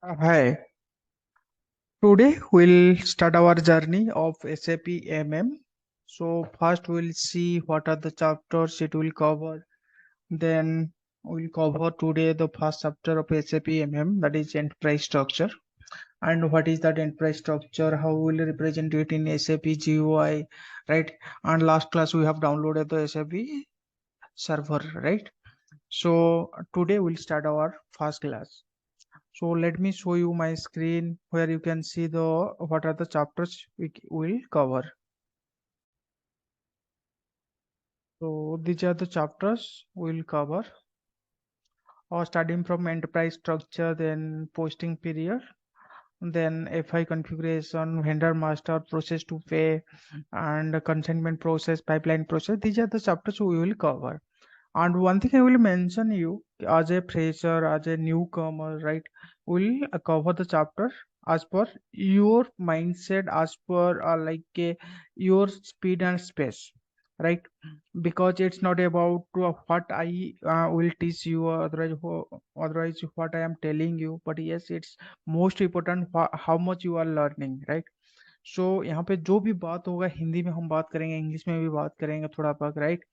Hi, today we'll start our journey of SAP MM. So first we'll see what are the chapters it will cover. Then we'll cover today the first chapter of SAP MM, that is enterprise structure. And what is that enterprise structure? How we'll represent it in SAP GUI, right? And last class we have downloaded the SAP server, right? So today we'll start our first class. So let me show you my screen where you can see the what are the chapters we will cover. So these are the chapters we'll cover. Or starting from enterprise structure, then posting period, then FI configuration, vendor master, process to pay, and consignment process, pipeline process. These are the chapters we will cover. And one thing I will mention you as a fresher, as a newcomer, right? Will cover the chapter as per your mindset, as per your speed and space, right? Because it's not about what I will teach you, or otherwise what I am telling you. But yes, it's most important how much you are learning, right? सो यहाँ पे जो भी बात होगा हिंदी में हम बात करेंगे, इंग्लिश में भी बात करेंगे थोड़ा बहुत, राइट?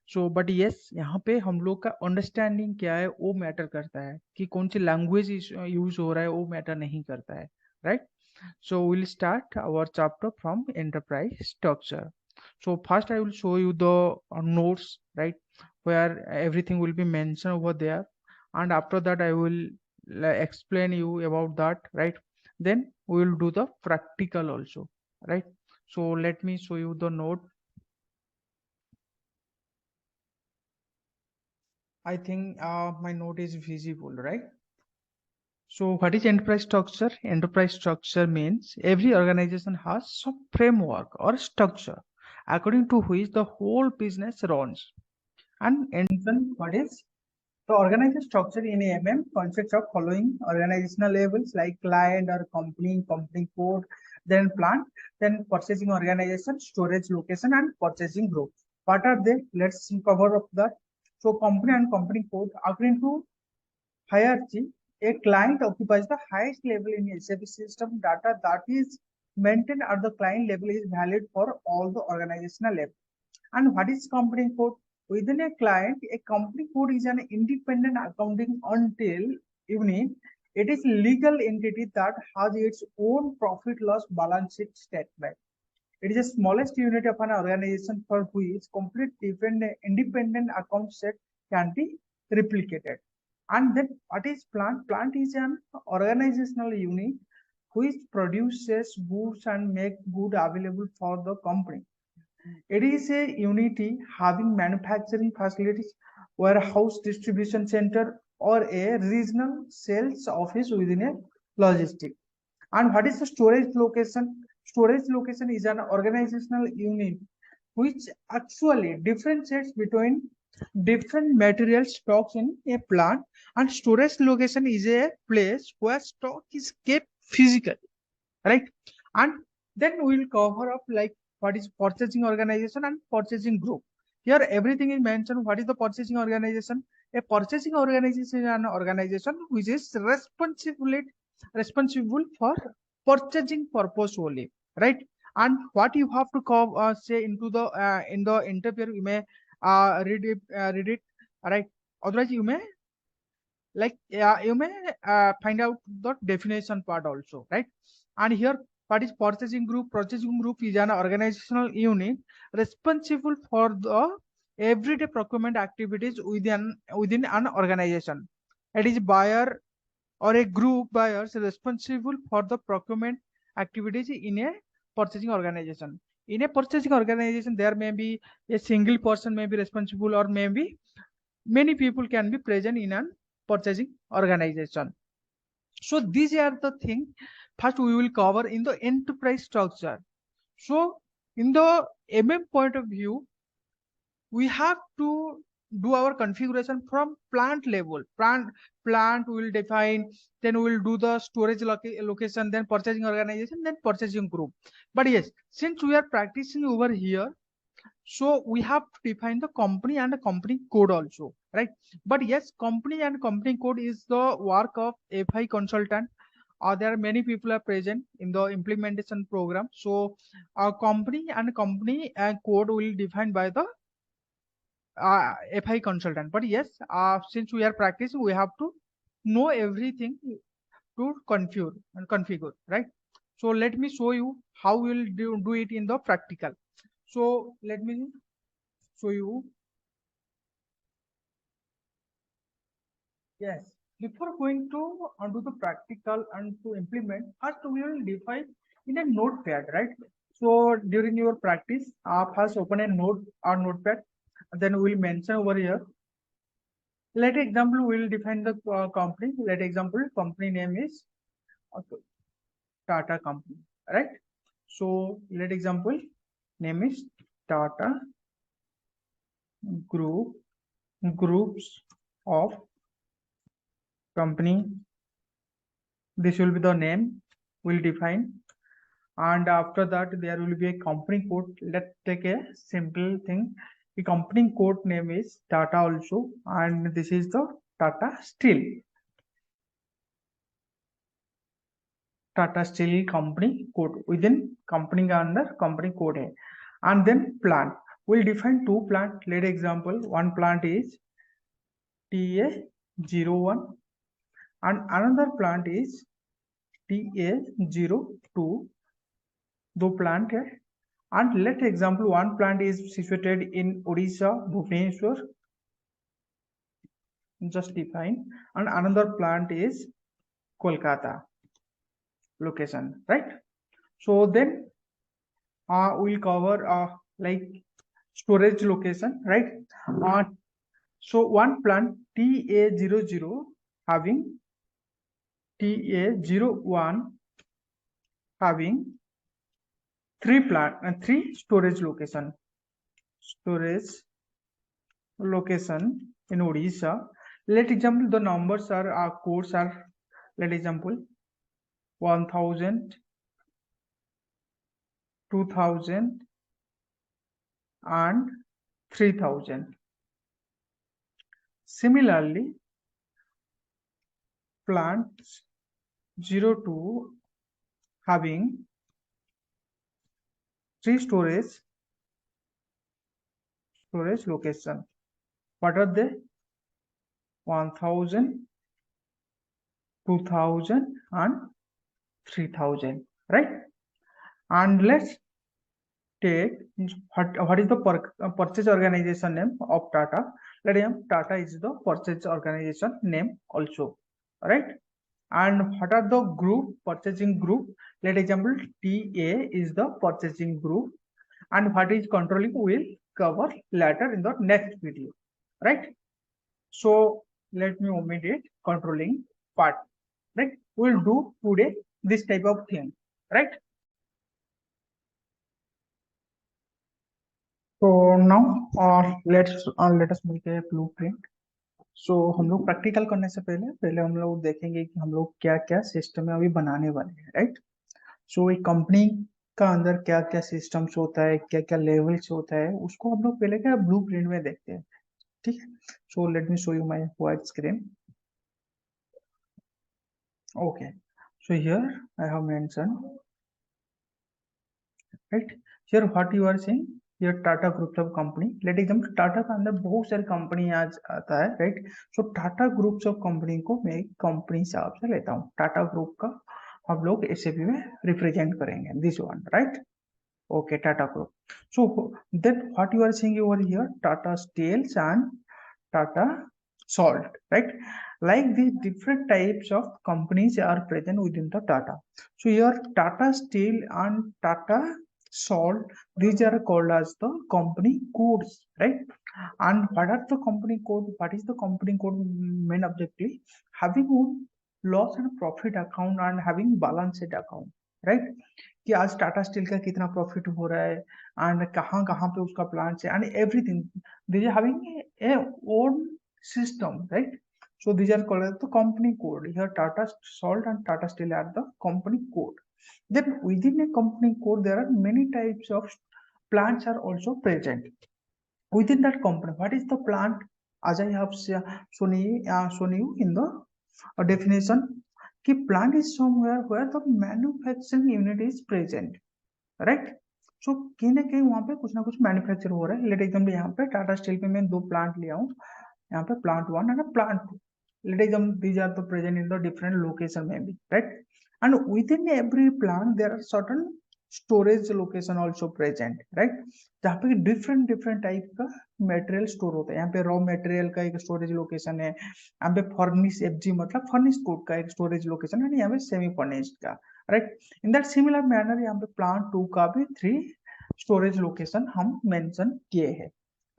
सो बट यस, यहाँ पे हम लोग का अंडरस्टैंडिंग क्या है वो मैटर करता है, कि कौन सी लैंग्वेज यूज हो रहा है वो मैटर नहीं करता है, right? So will start our chapter from enterprise structure. So first I will show you the notes, right, where everything will be mentioned over there, and after that I will explain you about that, right? Then we will do the practical also, right? So let me show you the note. I think my note is visible, right? So what is enterprise structure? Enterprise structure means every organization has some framework or structure according to which the whole business runs. And then what is the organization structure in AMM consists of following organizational levels like client or company code, then plant, then purchasing organization, storage location, and purchasing group. What are they? Let's cover up that. So company and company code, according to hierarchy, a client occupies the highest level in SAP system. Data that is maintained at the client level is valid for all the organizational level. And what is company code? Within a client, a company code is an independent accounting until unit. It is legal entity that has its own profit loss balance sheet statement. It is the smallest unit of an organization for which complete independent account set can be replicated. And then what is plant? Plant is an organizational unit which produces goods and make good available for the company. It is a unity having manufacturing facilities, warehouse distribution center, or a regional sales office within a logistic. And what is the storage location? Storage location is an organizational unit which actually differentiates between different material stocks in a plant, and storage location is a place where stock is kept physically, right? And then we will cover up like what is purchasing organization and purchasing group. Here everything is mentioned. What is the purchasing organization? A purchasing organization is an organization which is responsible for purchasing purpose only, right? And what you have to say into the in the interview, you may read it, right? Otherwise you may find out the definition part also, right? And here what is purchasing group? Purchasing group is an organizational unit responsible for the everyday procurement activities within an organization. It is buyer or a group buyers responsible for the procurement activities in a purchasing organization. In a purchasing organization, there may be a single person may be responsible, or maybe many people can be present in an purchasing organization. So these are the things first we will cover in the enterprise structure. So in the point of view, we have to do our configuration from plant level. Plant will define, then we will do the storage location, then purchasing organization, then purchasing group. But yes, since we are practicing over here, so we have to define the company and the company code also, right? But yes, company and company code is the work of FI consultant, there are many people are present in the implementation program. So company and company code will defined by the FI consultant. But yes, since we are practicing, we have to know everything to configure, right? So let me show you how we'll do it in the practical. So let me show you. Yes, before going to do the practical and to implement, first we will define in a notepad, right? So during your practice, first open a note or notepad, then we'll mention over here. Let example, we'll define the company. Let example, company name is Tata company, right? So let example, name is Tata groups of company. This will be the name we'll define, and after that there will be a company code. Let's take a simple thing. The company code name is Tata also, and this is the Tata Steel company code. Within company under company code hai. And then plant, we'll define two plant. Let example, one plant is TA01 and another plant is TA02. दो plant है. And let example, one plant is situated in Odisha, Bhubaneswar, just define, and another plant is Kolkata location, right? So then we'll cover like storage location, right? So one plant TA00 having TA01 having three storage location in Odisha. Let example, the numbers are codes are, let example, 1000, 2000 and 3000. Similarly, plants 02 having three storage location. What are they? 1000, 2000 and 3000, right? And let's take what is the purchase organization name of Tata. Let him Tata is the purchase organization name also, right? And what are the purchasing group? Let example, TA is the purchasing group, and what is controlling will cover later in the next video, right? So let me omit it, controlling part, right? We'll do today this type of thing, right? So now let us make a blueprint. So हम लोग practical करने से पहले हम लोग देखेंगे कि हम लोग क्या क्या सिस्टम है अभी बनाने वाले हैं, राइट? सो एक कंपनी का अंदर क्या क्या सिस्टम्स होता है, क्या क्या लेवल्स होता है, उसको हम लोग पहले क्या ब्लूप्रिंट में देखते हैं, ठीक है? So let me show you my white screen. Okay, so here I have mentioned, right? Here what you are seeing, here Tata Groups of company. Let example, Tata का अंदर बहुत सारी कंपनी आज आता है, right? So Tata Groups of company को मैं एक कंपनी हिसाब से लेता हूँ. टाटा ग्रुप का हम लोग SAP में रिप्रेजेंट करेंगे, this one, right? Okay, Tata Group. So then what you are seeing over here, Tata Steel and Tata Salt, right? Like these different types of companies are present within the Tata. So here Tata Steel and Tata Salt, these are called as the company codes, right? And what are the company code? What is the company code main objective? Having loss and profit account and having balance sheet account, right? कि आज Tata steel का कितना profit हो रहा है and कहाँ कहाँ पे उसका प्लांट है and everything, they are having a own system, right? So these are called as the company code. Here Tata Salt and Tata Steel are the company code. Then within a company code there are many types of plants are also present within that company. What is the plant? As I have shown you in the definition, कि plant is somewhere where the manufacturing unit is present, right? सो कहीं ना कहीं वहां पे कुछ ना कुछ manufacture हो रहा है. लेट एग्जाम्पल यहाँ पे टाटा स्टील पे मैं 2 प्लांट लिया हूँ. यहाँ पे plant 1 and plant 2. Let example these are the present in the different location maybe, right? And within every plant there are certain storage location also present, right? जहाँ पे डिफरेंट डिफरेंट टाइप का material store होता है. यहाँ पे raw material का एक storage location है. यहाँ पे फर्निश एफजी मतलब फर्निश कोड का एक स्टोरेज लोकेशन है. यहाँ पे सेमी फर्निश्ड का, right? In that similar manner यहाँ पे प्लांट 2 का भी 3 स्टोरेज लोकेशन हम मेंशन किए हैं,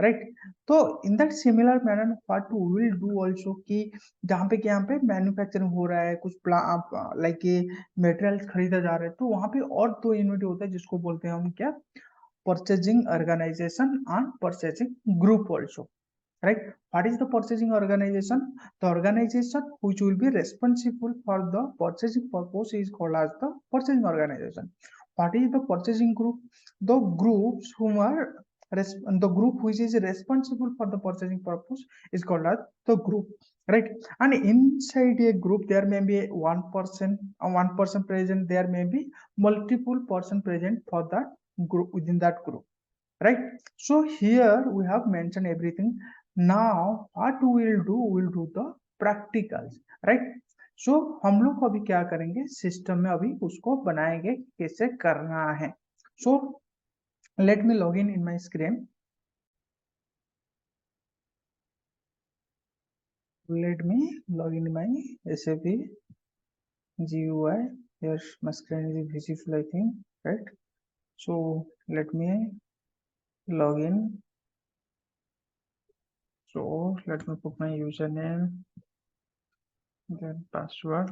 राइट? तो in that similar manner what we will do also कि जहाँ पे यहाँ पे मैन्युफैक्चरिंग हो रहा है, कुछ लाइक मटेरियल्स खरीदा जा रहा है, तो वहां पे और 2 यूनिट होता है जिसको बोलते हैं हम क्या, purchasing organization and purchasing group also, right? What is the purchasing organization? The organization which will be responsible for the purchasing purpose is called as the purchasing organization. What is the purchasing group? The groups whom are the group which is responsible for the purchasing purpose is called as the group, right? And inside a group there may be one person present, there may be multiple person present for that group, within that group, right? So here we have mentioned everything. Now what we will do, we will do the practicals, right? So हम लोग अभी क्या करेंगे, system में अभी उसको बनाएंगे कैसे करना है. So let me log in my screen. Let me log in my SAP GUI. Here my screen is visible, I think, right? So let me log in. So let me put my username, then password,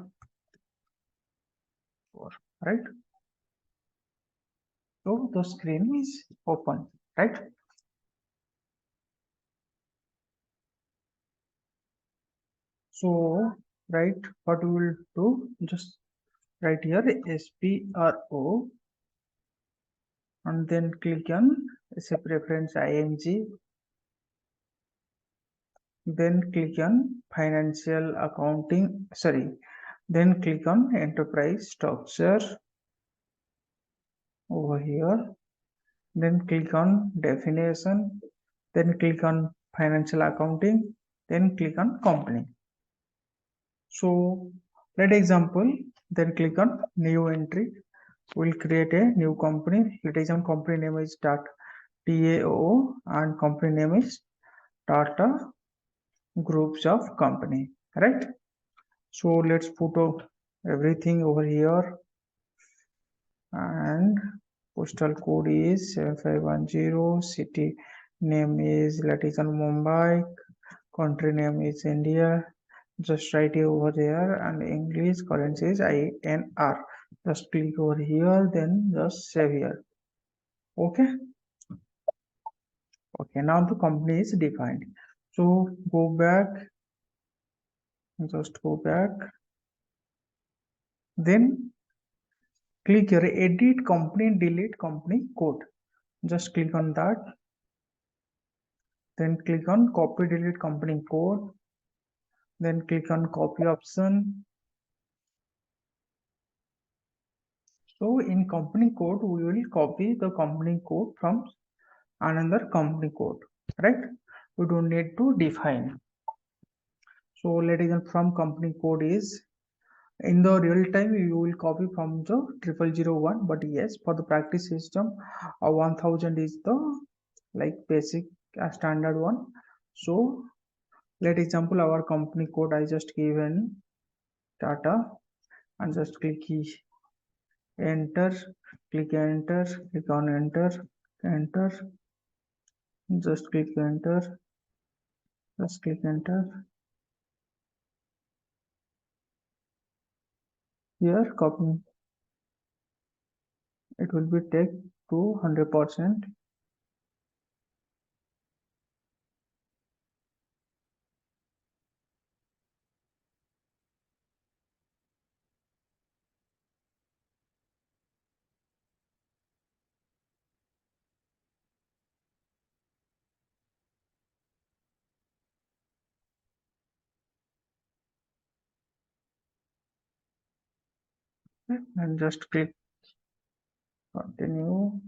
right? So the screen is open, right? So right, what we will do, just write here SPRO and then click on SAP reference ING, then click on financial accounting, sorry, then click on enterprise structure over here, then click on definition, then click on financial accounting, then click on company. So let example, then click on new entry. We'll create a new company. Let example company name is TAO and company name is Tata Groups of Company, right? So let's put everything over here, and postal code is 7510. City name is let example Mumbai. Country name is India. Just write it over there, and English currency is INR. Just click over here, then just save here. Okay. Okay, now the company is defined. So go back, just go back, then click here edit company, delete company code. Just click on that, then click on copy delete company code, then click on copy option. So in company code, we will copy the company code from another company code, right? We don't need to define. So let us from company code is in the real time you will copy from the 0001, but yes, for the practice system 1000 is the like basic standard one. So let example our company code I just given Tata, and just click enter, click enter, click on enter, enter, just click enter, just click enter. Here copy, it will be take to 100%. Okay, and just click continue.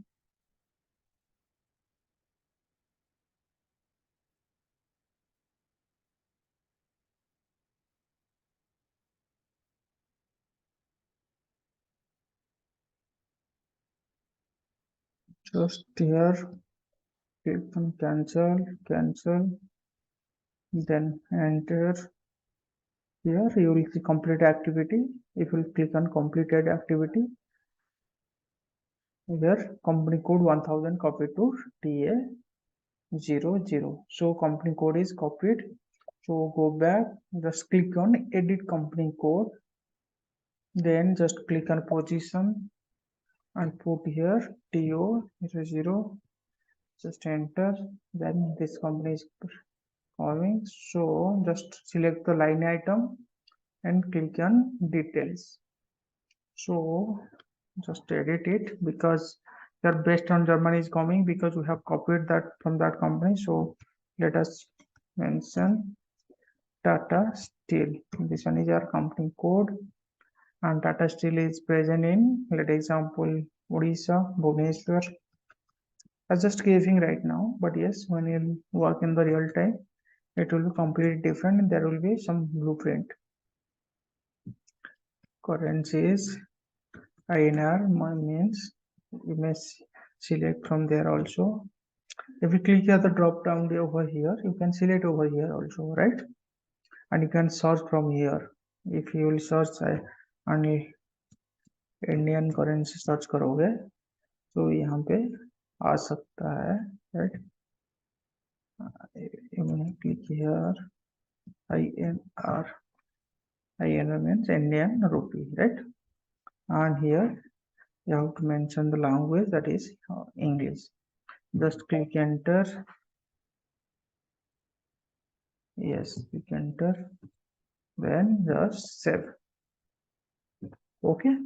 Just here, click on cancel, then enter. Here you will see complete activity. If you click on completed activity, here company code 1000 copied to TA00. So company code is copied. So go back, just click on edit company code, then just click on position and put here TO00. Just enter. Then this company is coming. So just select the line item and click on details. So just edit it because your based on Germany is coming because we have copied that from that company. So let us mention Tata Steel. This one is our company code, and Tata Steel is present in, let example, Odisha, Bhubaneswar. I'm just giving right now, but yes, when you work in the real time, it will be completely different and there will be some blueprint. Currencies INR means you may select from there also. If you click here the drop down over here, you can select over here also, right? And you can search from here. If you will search only Indian currency search करोगे तो यहाँ पे आ सकता है, right? Click here INR. INR means Indian rupee, right? And here you have to mention the language, that is English. Just click enter. Yes, click enter, then just save. Okay,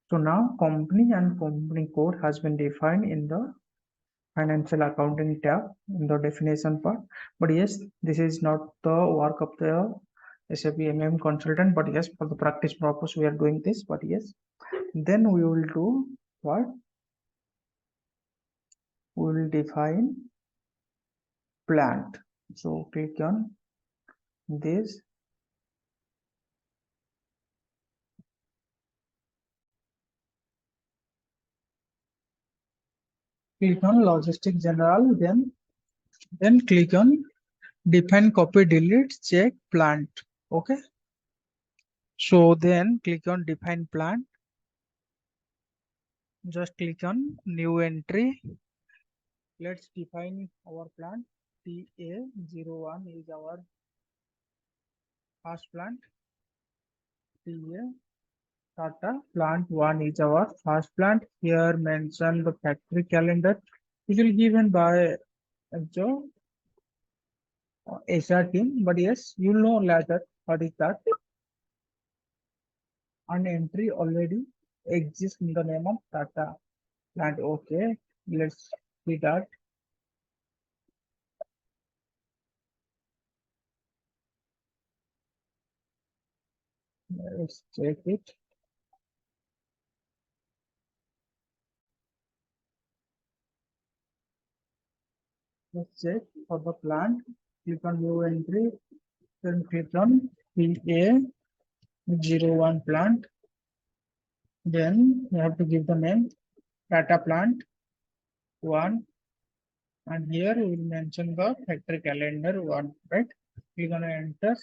so now company and company code has been defined in the financial accounting tab in the definition part. But yes, this is not the work of the SAP MM consultant, but yes, for the practice purpose we are doing this. But yes, then we will do what? We will define plant. So click on this. Click on logistic general, then click on define copy delete check plant. Okay, so then click on define plant, just click on new entry. Let's define our plant. TA01 is our first plant. TA Tata plant 1 is our first plant. Here mention the factory calendar. It will given by the HR team, but yes, you know later what is that. An entry already exists in the name of Tata plant. Okay, let's see that. Let's check it. Let's check for the plant. Click on new entry, then click on PA01 plant. Then you have to give the name Tata plant 1, and here we will mention the factory calendar 1, right? We're gonna enter.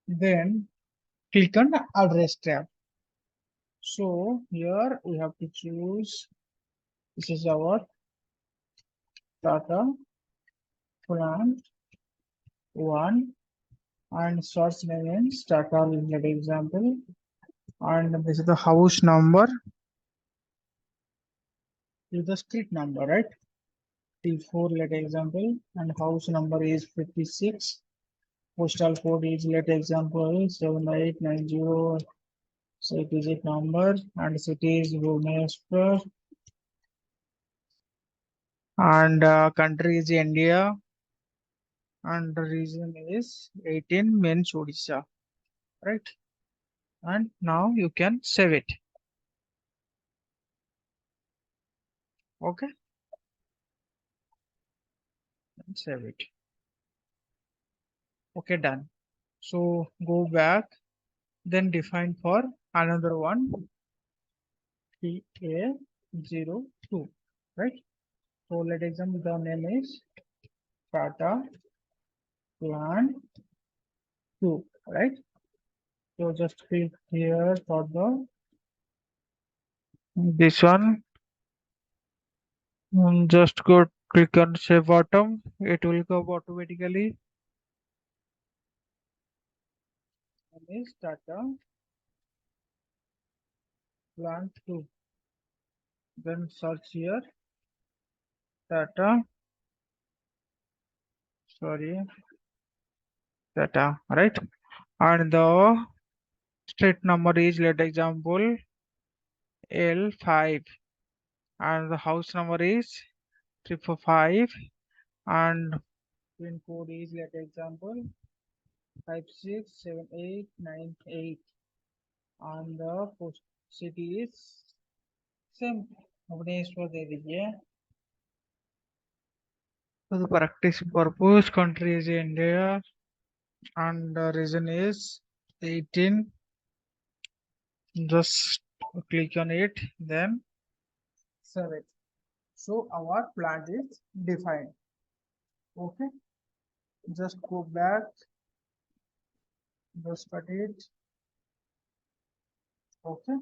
Then click on the address tab. So here we have to choose, this is our Tata plant 1, and source name is Tata, let example, and this is the house number, is the street number, right? T4, let example, and house number is 56. Postal code is, let example, 7890. So digit number, and city is Bhubaneswar, and country is India, and the region is 18 means Odisha, right? and now you can save it. Okay, and save it. Okay, done. So go back, then define for another one, TA02, right? So let example the name is Tata Plant 2, right? So just click here for the this one. Just go click on save bottom. It will come automatically. Name is Tata Plant 2. Then search here Tata. Sorry, Tata, right? And the street number is let example L5, and the house number is 345, and pin code is let example 567898, and the post city is same Bhubaneswar दे दीजिए. For the practice purpose country is India and the region is 18. Just click on it, then save it. So our plant is defined. Okay, just go back, just cut it. Okay,